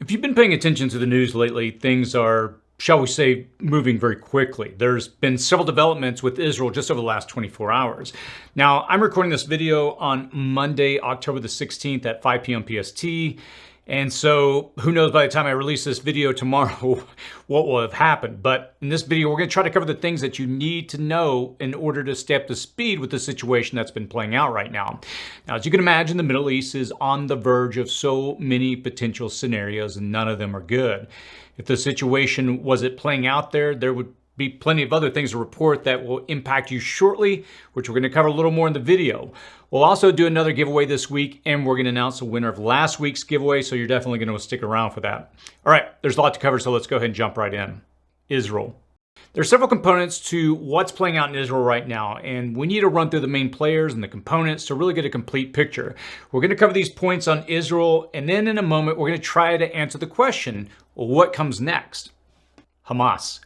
If you've been paying attention to the news lately, things are, shall we say, moving very quickly. There's been several developments with Israel just over the last 24 hours. Now, I'm recording this video on Monday, October the 16th at 5 p.m. PST. And so who knows by the time I release this video tomorrow what will have happened. But in this video, we're going to try to cover the things that you need to know in order to stay up to speed with the situation that's been playing out right now. Now, as you can imagine, the Middle East is on the verge of so many potential scenarios, and none of them are good. If the situation wasn't playing out there, there would be plenty of other things to report that will impact you shortly, which we're going to cover a little more in the video. We'll also do another giveaway this week, and we're going to announce the winner of last week's giveaway, so you're definitely going to stick around for that. All right, there's a lot to cover, so let's go ahead and jump right in. Israel. There are several components to what's playing out in Israel right now, and we need to run through the main players and the components to really get a complete picture. We're going to cover these points on Israel, and then in a moment, we're going to try to answer the question, well, what comes next? Hamas.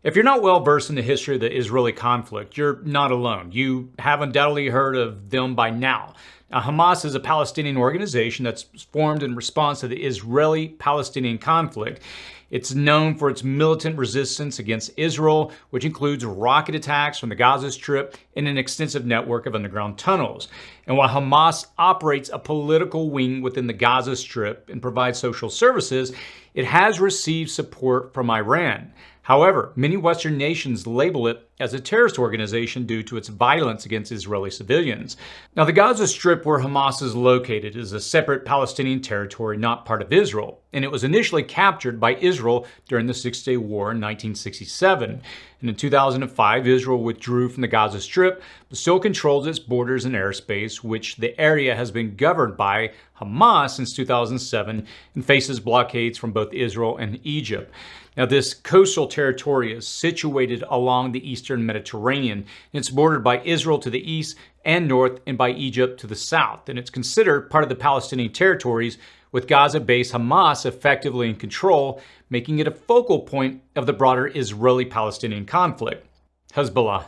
If you're not well versed in the history of the Israeli conflict, you're not alone. You have undoubtedly heard of them by now. Now, Hamas is a Palestinian organization that's formed in response to the Israeli-Palestinian conflict. It's known for its militant resistance against Israel, which includes rocket attacks from the Gaza Strip and an extensive network of underground tunnels. And while Hamas operates a political wing within the Gaza Strip and provides social services, it has received support from Iran. However, many Western nations label it as a terrorist organization due to its violence against Israeli civilians. Now, the Gaza Strip, where Hamas is located, is a separate Palestinian territory not part of Israel, and it was initially captured by Israel during the Six-Day War in 1967. And in 2005, Israel withdrew from the Gaza Strip, but still controls its borders and airspace, which the area has been governed by Hamas since 2007 and faces blockades from both Israel and Egypt. Now, this coastal territory is situated along the eastern Mediterranean, and it's bordered by Israel to the east and north and by Egypt to the south, and it's considered part of the Palestinian territories, with Gaza-based Hamas effectively in control, making it a focal point of the broader Israeli-Palestinian conflict. Hezbollah.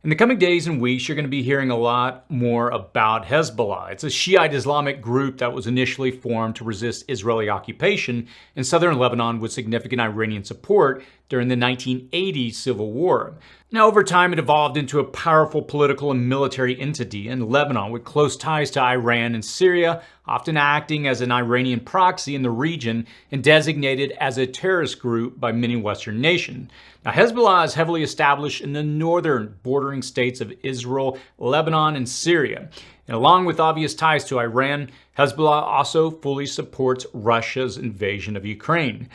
In the coming days and weeks, you're going to be hearing a lot more about Hezbollah. It's a Shiite Islamic group that was initially formed to resist Israeli occupation in southern Lebanon with significant Iranian support during the 1980s civil war. Now, over time, it evolved into a powerful political and military entity in Lebanon with close ties to Iran and Syria, often acting as an Iranian proxy in the region and designated as a terrorist group by many Western nations. Now, Hezbollah is heavily established in the northern bordering states of Israel, Lebanon, and Syria. And along with obvious ties to Iran, Hezbollah also fully supports Russia's invasion of Ukraine.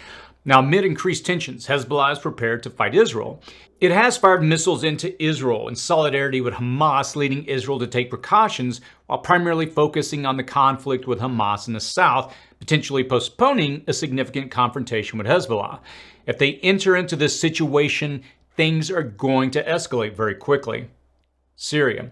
Now, amid increased tensions, Hezbollah is prepared to fight Israel. It has fired missiles into Israel in solidarity with Hamas, leading Israel to take precautions while primarily focusing on the conflict with Hamas in the south, potentially postponing a significant confrontation with Hezbollah. If they enter into this situation, things are going to escalate very quickly. Syria.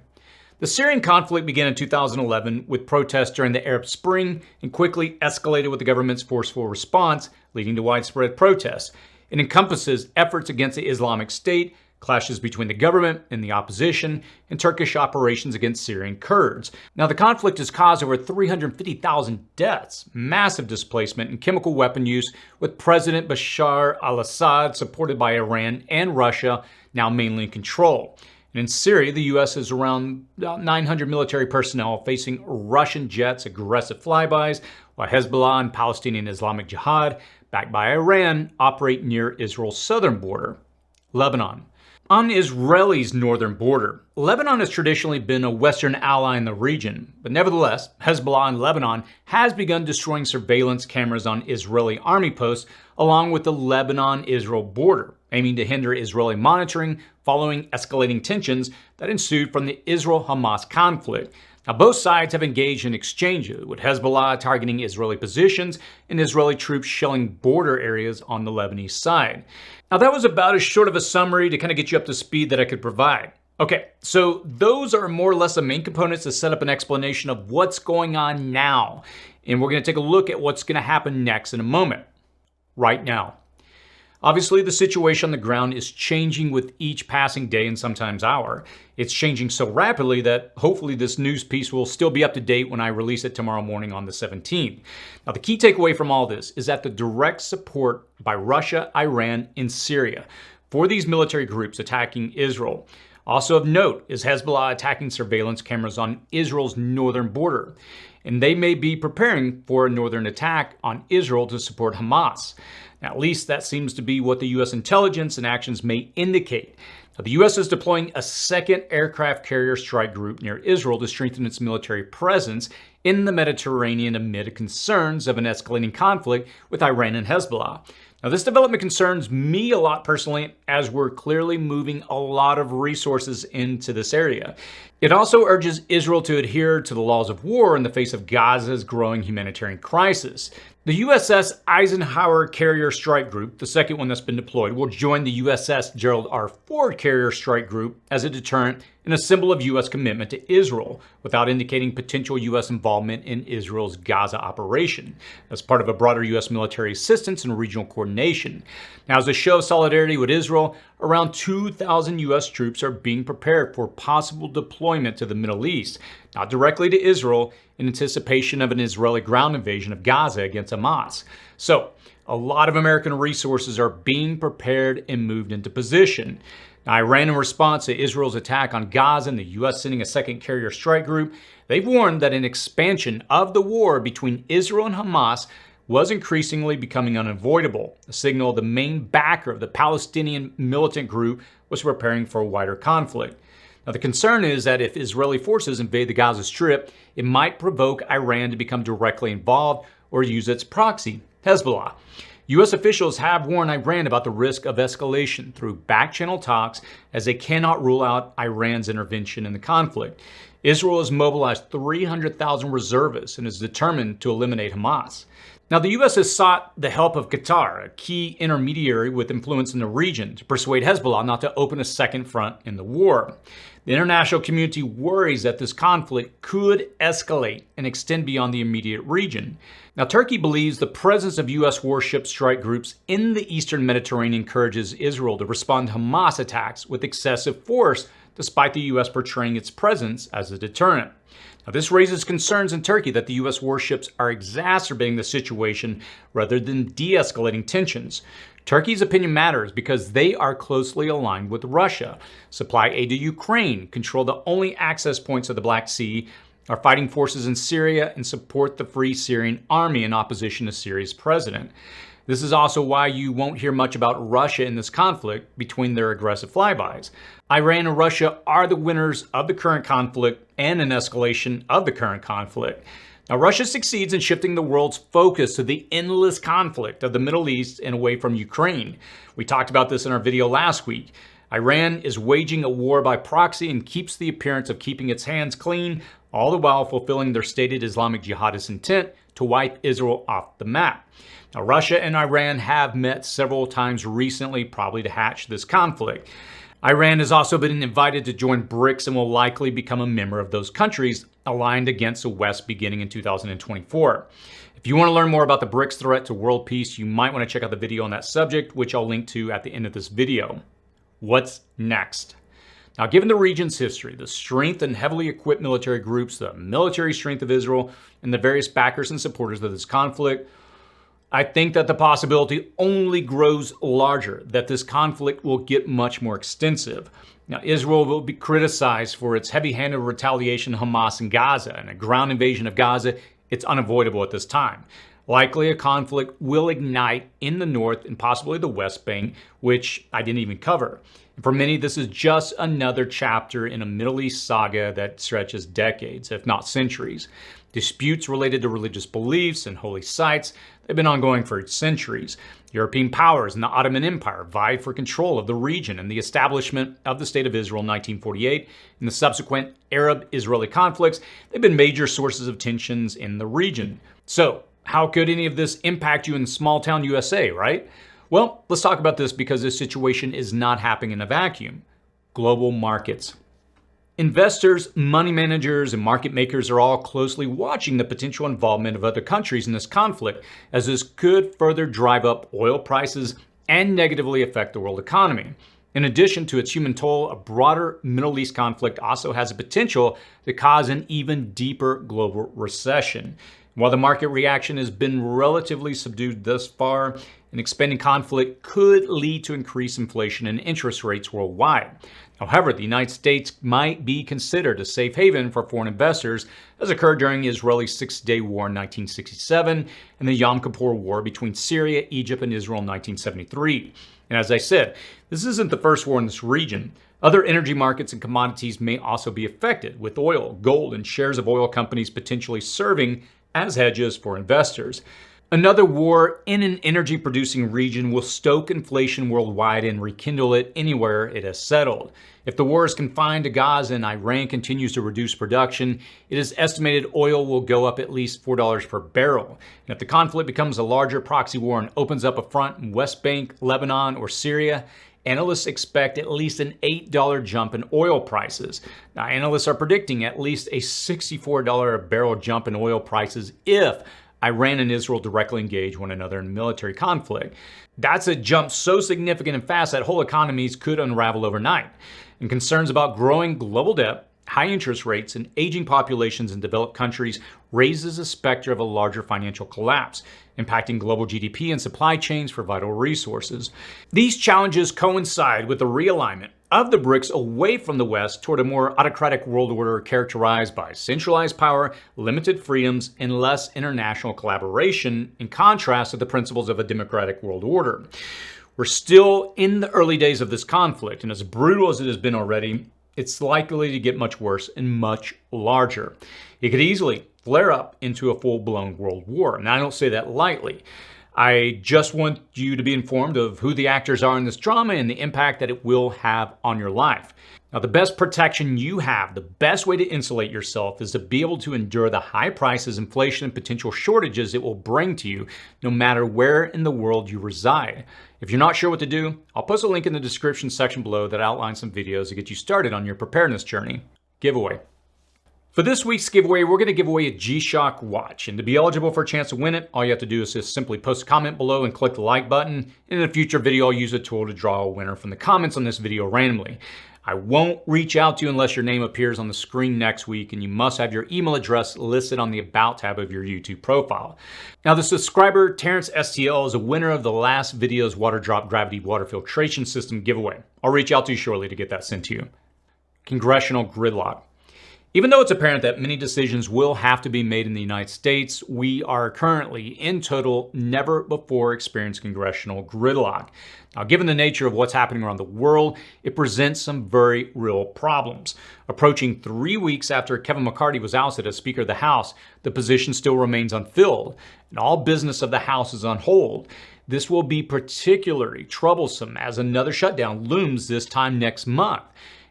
The Syrian conflict began in 2011 with protests during the Arab Spring and quickly escalated with the government's forceful response, leading to widespread protests. It encompasses efforts against the Islamic State, clashes between the government and the opposition, and Turkish operations against Syrian Kurds. Now, the conflict has caused over 350,000 deaths, massive displacement, and chemical weapon use, with President Bashar al-Assad, supported by Iran and Russia, now mainly in control. And in Syria, the U.S. is around 900 military personnel facing Russian jets' aggressive flybys, while Hezbollah and Palestinian Islamic Jihad, backed by Iran, operate near Israel's southern border. Lebanon. On Israel's northern border, Lebanon has traditionally been a Western ally in the region, but nevertheless, Hezbollah in Lebanon has begun destroying surveillance cameras on Israeli army posts along with the Lebanon-Israel border, aiming to hinder Israeli monitoring following escalating tensions that ensued from the Israel-Hamas conflict. Now, both sides have engaged in exchanges, with Hezbollah targeting Israeli positions and Israeli troops shelling border areas on the Lebanese side. Now, that was about as short of a summary to kind of get you up to speed that I could provide. Okay, so those are more or less the main components to set up an explanation of what's going on now. And we're going to take a look at what's going to happen next in a moment. Right now. Obviously, the situation on the ground is changing with each passing day and sometimes hour. It's changing so rapidly that hopefully this news piece will still be up to date when I release it tomorrow morning on the 17th. Now, the key takeaway from all this is that the direct support by Russia, Iran, and Syria for these military groups attacking Israel. Also of note is Hezbollah attacking surveillance cameras on Israel's northern border. And they may be preparing for a northern attack on Israel to support Hamas. Now, at least that seems to be what the U.S. intelligence and actions may indicate. Now, the U.S. is deploying a second aircraft carrier strike group near Israel to strengthen its military presence in the Mediterranean amid concerns of an escalating conflict with Iran and Hezbollah. Now, this development concerns me a lot personally, as we're clearly moving a lot of resources into this area. It also urges Israel to adhere to the laws of war in the face of Gaza's growing humanitarian crisis. The USS Eisenhower Carrier Strike Group, the second one that's been deployed, will join the USS Gerald R. Ford Carrier Strike Group as a deterrent and a symbol of U.S. commitment to Israel, without indicating potential U.S. involvement in Israel's Gaza operation, as part of a broader U.S. military assistance and regional coordination. Now, as a show of solidarity with Israel, around 2,000 U.S. troops are being prepared for possible deployment to the Middle East, not directly to Israel, in anticipation of an Israeli ground invasion of Gaza against Hamas. So, a lot of American resources are being prepared and moved into position. Now, Iran, in response to Israel's attack on Gaza and the U.S. sending a second carrier strike group, they've warned that an expansion of the war between Israel and Hamas was increasingly becoming unavoidable, a signal the main backer of the Palestinian militant group was preparing for a wider conflict. Now, the concern is that if Israeli forces invade the Gaza Strip, it might provoke Iran to become directly involved or use its proxy, Hezbollah. U.S. officials have warned Iran about the risk of escalation through back-channel talks, as they cannot rule out Iran's intervention in the conflict. Israel has mobilized 300,000 reservists and is determined to eliminate Hamas. Now, the U.S. has sought the help of Qatar, a key intermediary with influence in the region, to persuade Hezbollah not to open a second front in the war. The international community worries that this conflict could escalate and extend beyond the immediate region. Now, Turkey believes the presence of U.S. warship strike groups in the eastern Mediterranean encourages Israel to respond to Hamas attacks with excessive force, despite the U.S. portraying its presence as a deterrent. Now, this raises concerns in Turkey that the U.S. warships are exacerbating the situation rather than de-escalating tensions. Turkey's opinion matters because they are closely aligned with Russia, supply aid to Ukraine, control the only access points of the Black Sea, are fighting forces in Syria, and support the Free Syrian Army in opposition to Syria's president. This is also why you won't hear much about Russia in this conflict between their aggressive flybys. Iran and Russia are the winners of the current conflict and an escalation of the current conflict. Now, Russia succeeds in shifting the world's focus to the endless conflict of the Middle East and away from Ukraine. We talked about this in our video last week. Iran is waging a war by proxy and keeps the appearance of keeping its hands clean, all the while fulfilling their stated Islamic jihadist intent to wipe Israel off the map. Now, Russia and Iran have met several times recently, probably to hatch this conflict. Iran has also been invited to join BRICS and will likely become a member of those countries aligned against the West beginning in 2024. If you want to learn more about the BRICS threat to world peace, you might want to check out the video on that subject, which I'll link to at the end of this video. What's next? Now, given the region's history, the strength and heavily equipped military groups, the military strength of Israel, and the various backers and supporters of this conflict, I think that the possibility only grows larger that this conflict will get much more extensive. Now, Israel will be criticized for its heavy-handed retaliation to Hamas in Gaza, and a ground invasion of Gaza, it's unavoidable at this time. Likely a conflict will ignite in the north and possibly the West Bank, which I didn't even cover. And for many, this is just another chapter in a Middle East saga that stretches decades, if not centuries. Disputes related to religious beliefs and holy sites, they've been ongoing for centuries. European powers and the Ottoman Empire vied for control of the region, and the establishment of the State of Israel in 1948 and the subsequent Arab-Israeli conflicts, they've been major sources of tensions in the region. So, how could any of this impact you in small-town USA, right? Well, let's talk about this because this situation is not happening in a vacuum. Global markets. Investors, money managers, and market makers are all closely watching the potential involvement of other countries in this conflict, as this could further drive up oil prices and negatively affect the world economy. In addition to its human toll, a broader Middle East conflict also has the potential to cause an even deeper global recession. While the market reaction has been relatively subdued thus far, an expanding conflict could lead to increased inflation and interest rates worldwide. However, the United States might be considered a safe haven for foreign investors, as occurred during Israel's Six-Day War in 1967 and the Yom Kippur War between Syria, Egypt, and Israel in 1973. And as I said, this isn't the first war in this region. Other energy markets and commodities may also be affected, with oil, gold, and shares of oil companies potentially serving as hedges for investors. Another war in an energy-producing region will stoke inflation worldwide and rekindle it anywhere it has settled. If the war is confined to Gaza and Iran continues to reduce production, it is estimated oil will go up at least $4 per barrel. And if the conflict becomes a larger proxy war and opens up a front in West Bank, Lebanon, or Syria, analysts expect at least an $8 jump in oil prices. Now, analysts are predicting at least a $64 a barrel jump in oil prices if Iran and Israel directly engage one another in military conflict. That's a jump so significant and fast that whole economies could unravel overnight. And concerns about growing global debt, high interest rates, and aging populations in developed countries raises a specter of a larger financial collapse, impacting global GDP and supply chains for vital resources. These challenges coincide with the realignment of the BRICS away from the West toward a more autocratic world order characterized by centralized power, limited freedoms, and less international collaboration, in contrast to the principles of a democratic world order. We're still in the early days of this conflict, and as brutal as it has been already, it's likely to get much worse and much larger. It could easily flare up into a full-blown world war. And I don't say that lightly. I just want you to be informed of who the actors are in this drama and the impact that it will have on your life. Now, the best protection you have, the best way to insulate yourself, is to be able to endure the high prices, inflation, and potential shortages it will bring to you, no matter where in the world you reside. If you're not sure what to do, I'll post a link in the description section below that outlines some videos to get you started on your preparedness journey. Giveaway. For this week's giveaway, we're going to give away a G-Shock watch. And to be eligible for a chance to win it, all you have to do is just simply post a comment below and click the like button. In a future video, I'll use the tool to draw a winner from the comments on this video randomly. I won't reach out to you unless your name appears on the screen next week, and you must have your email address listed on the About tab of your YouTube profile. Now, the subscriber, Terrence STL, is a winner of the last video's Water Drop Gravity Water Filtration System giveaway. I'll reach out to you shortly to get that sent to you. Congressional gridlock. Even though it's apparent that many decisions will have to be made in the United States, we are currently, in total, never before experienced congressional gridlock. Now, given the nature of what's happening around the world, it presents some very real problems. Approaching 3 weeks after Kevin McCarthy was ousted as Speaker of the House, the position still remains unfilled, and all business of the House is on hold. This will be particularly troublesome as another shutdown looms this time next month.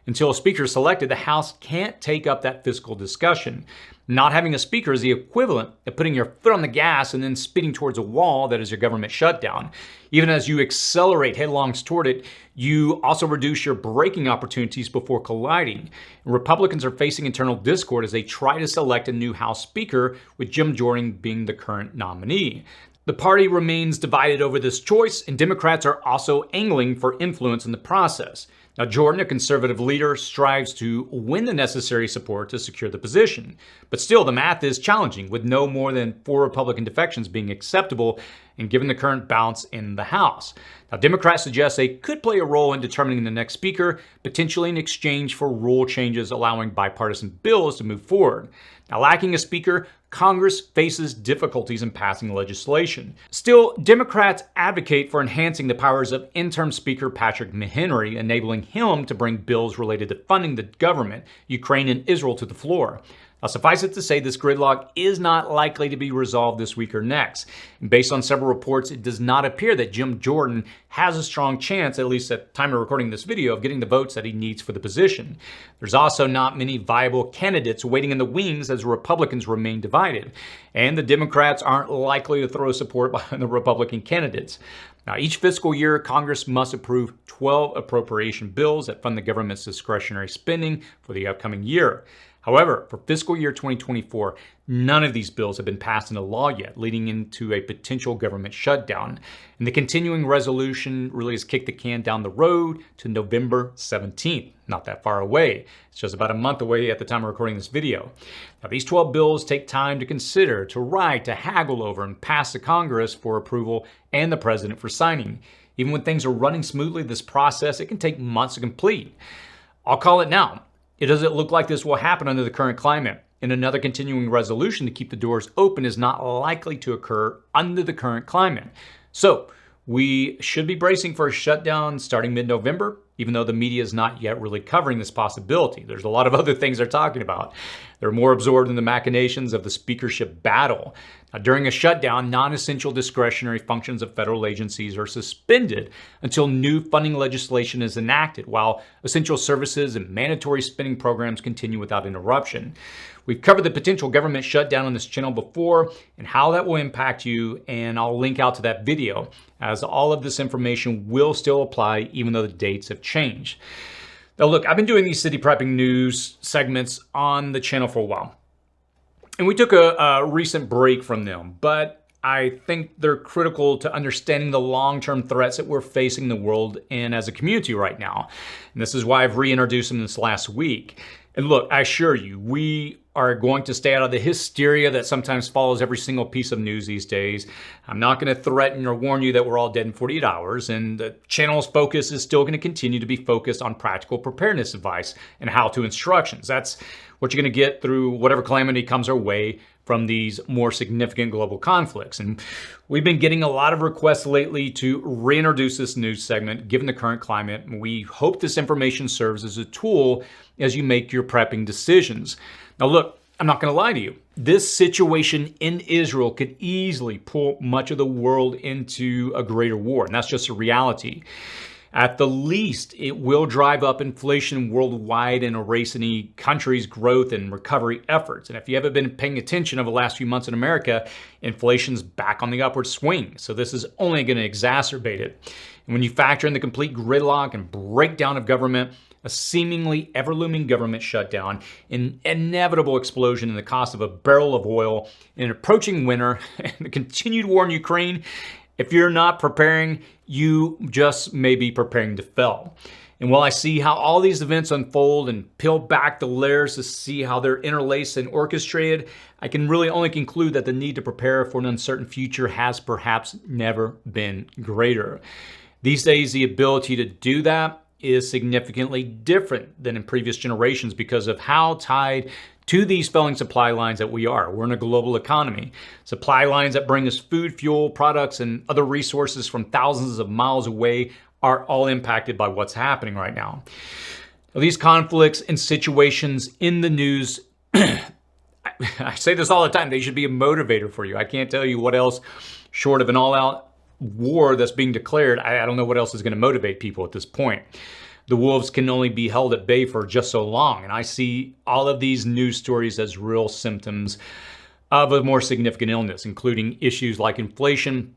Until a speaker is selected, the House can't take up that fiscal discussion. Not having a speaker is the equivalent of putting your foot on the gas and then speeding towards a wall that is your government shutdown. Even as you accelerate headlong toward it, you also reduce your braking opportunities before colliding. And Republicans are facing internal discord as they try to select a new House Speaker, with Jim Jordan being the current nominee. The party remains divided over this choice, and Democrats are also angling for influence in the process. Now, Jordan, a conservative leader, strives to win the necessary support to secure the position. But still, the math is challenging, with no more than 4 Republican defections being acceptable, and given the current balance in the House. Now, Democrats suggest they could play a role in determining the next speaker, potentially in exchange for rule changes allowing bipartisan bills to move forward. Now, lacking a speaker, Congress faces difficulties in passing legislation. Still, Democrats advocate for enhancing the powers of interim Speaker Patrick McHenry, enabling him to bring bills related to funding the government, Ukraine, and Israel to the floor. Now, suffice it to say, this gridlock is not likely to be resolved this week or next. And based on several reports, it does not appear that Jim Jordan has a strong chance, at least at the time of recording this video, of getting the votes that he needs for the position. There's also not many viable candidates waiting in the wings as Republicans remain divided. And the Democrats aren't likely to throw support behind the Republican candidates. Now, each fiscal year, Congress must approve 12 appropriation bills that fund the government's discretionary spending for the upcoming year. However, for fiscal year 2024, none of these bills have been passed into law yet, leading into a potential government shutdown. And the continuing resolution really has kicked the can down the road to November 17th. Not that far away. It's just about a month away at the time of recording this video. Now, these 12 bills take time to consider, to write, to haggle over, and pass to Congress for approval and the president for signing. Even when things are running smoothly, this process, it can take months to complete. I'll call it now. It doesn't look like this will happen under the current climate, and another continuing resolution to keep the doors open is not likely to occur under the current climate. So we should be bracing for a shutdown starting mid-November, even though the media is not yet really covering this possibility. There's a lot of other things they're talking about. They're more absorbed in the machinations of the speakership battle. Now, during a shutdown, non-essential discretionary functions of federal agencies are suspended until new funding legislation is enacted, while essential services and mandatory spending programs continue without interruption. We've covered the potential government shutdown on this channel before and how that will impact you, and I'll link out to that video, as all of this information will still apply even though the dates have changed. Now look, I've been doing these city prepping news segments on the channel for a while, and we took a recent break from them, but I think they're critical to understanding the long-term threats that we're facing in the world and as a community right now. And this is why I've reintroduced them this last week. And look, I assure you, we are going to stay out of the hysteria that sometimes follows every single piece of news these days. I'm not going to threaten or warn you that we're all dead in 48 hours, and the channel's focus is still going to continue to be focused on practical preparedness advice and how-to instructions. That's what you're going to get through whatever calamity comes our way from these more significant global conflicts. And we've been getting a lot of requests lately to reintroduce this news segment given the current climate. We hope this information serves as a tool as you make your prepping decisions. Now look, I'm not going to lie to you. This situation in Israel could easily pull much of the world into a greater war, and that's just a reality. At the least, it will drive up inflation worldwide and erase any country's growth and recovery efforts. And if you haven't been paying attention over the last few months in America, inflation's back on the upward swing. So this is only going to exacerbate it. And when you factor in the complete gridlock and breakdown of government, a seemingly ever-looming government shutdown, an inevitable explosion in the cost of a barrel of oil, an approaching winter, and the continued war in Ukraine, if you're not preparing, you just may be preparing to fail. And while I see how all these events unfold and peel back the layers to see how they're interlaced and orchestrated, I can really only conclude that the need to prepare for an uncertain future has perhaps never been greater. These days, the ability to do that is significantly different than in previous generations because of how tied to these failing supply lines that we are. We're in a global economy. Supply lines that bring us food, fuel, products, and other resources from thousands of miles away are all impacted by what's happening right now. These conflicts and situations in the news, I say this all the time, they should be a motivator for you. I can't tell you what else, short of an all-out war that's being declared, I don't know what else is going to motivate people at this point. The wolves can only be held at bay for just so long, and I see all of these news stories as real symptoms of a more significant illness, including issues like inflation,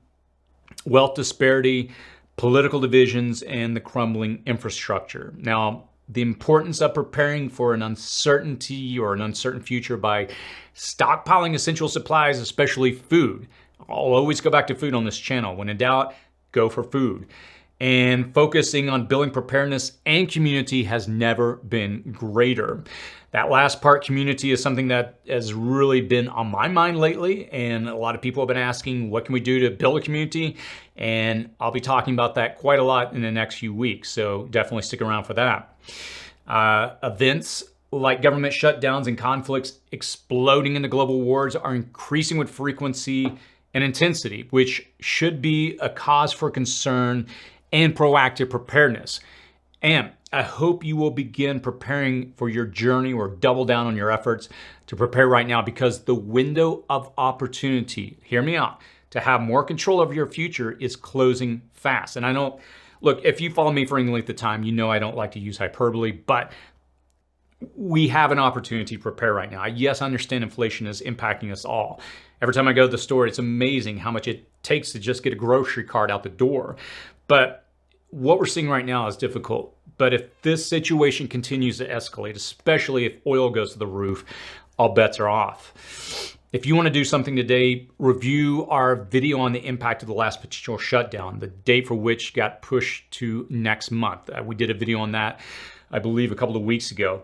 wealth disparity, political divisions, and the crumbling infrastructure. Now, the importance of preparing for an uncertainty or an uncertain future by stockpiling essential supplies, especially food. I'll always go back to food on this channel. When in doubt, go for food. And focusing on building preparedness and community has never been greater. That last part, community, is something that has really been on my mind lately. And a lot of people have been asking, what can we do to build a community? And I'll be talking about that quite a lot in the next few weeks. So definitely stick around for that. Events like government shutdowns and conflicts exploding into global wars are increasing with frequency and intensity, which should be a cause for concern and proactive preparedness. And I hope you will begin preparing for your journey or double down on your efforts to prepare right now, because the window of opportunity, hear me out, to have more control over your future is closing fast. And I don't, look, if you follow me for any length of time, you know I don't like to use hyperbole, but we have an opportunity to prepare right now. Yes, I understand inflation is impacting us all. Every time I go to the store, it's amazing how much it takes to just get a grocery cart out the door. But what we're seeing right now is difficult But if this situation continues to escalate, especially if oil goes to the roof, all bets are off. If you want to do something today, review our video on the impact of the last potential shutdown, the date for which got pushed to next month. We did a video on that, I believe, a couple of weeks ago.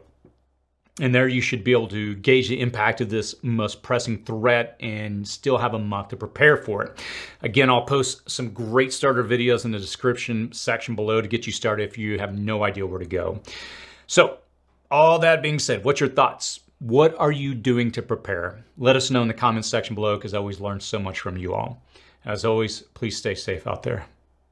And there you should be able to gauge the impact of this most pressing threat and still have a month to prepare for it. Again, I'll post some great starter videos in the description section below to get you started if you have no idea where to go. So, all that being said, what's your thoughts? What are you doing to prepare? Let us know in the comments section below, because I always learn so much from you all. As always, please stay safe out there.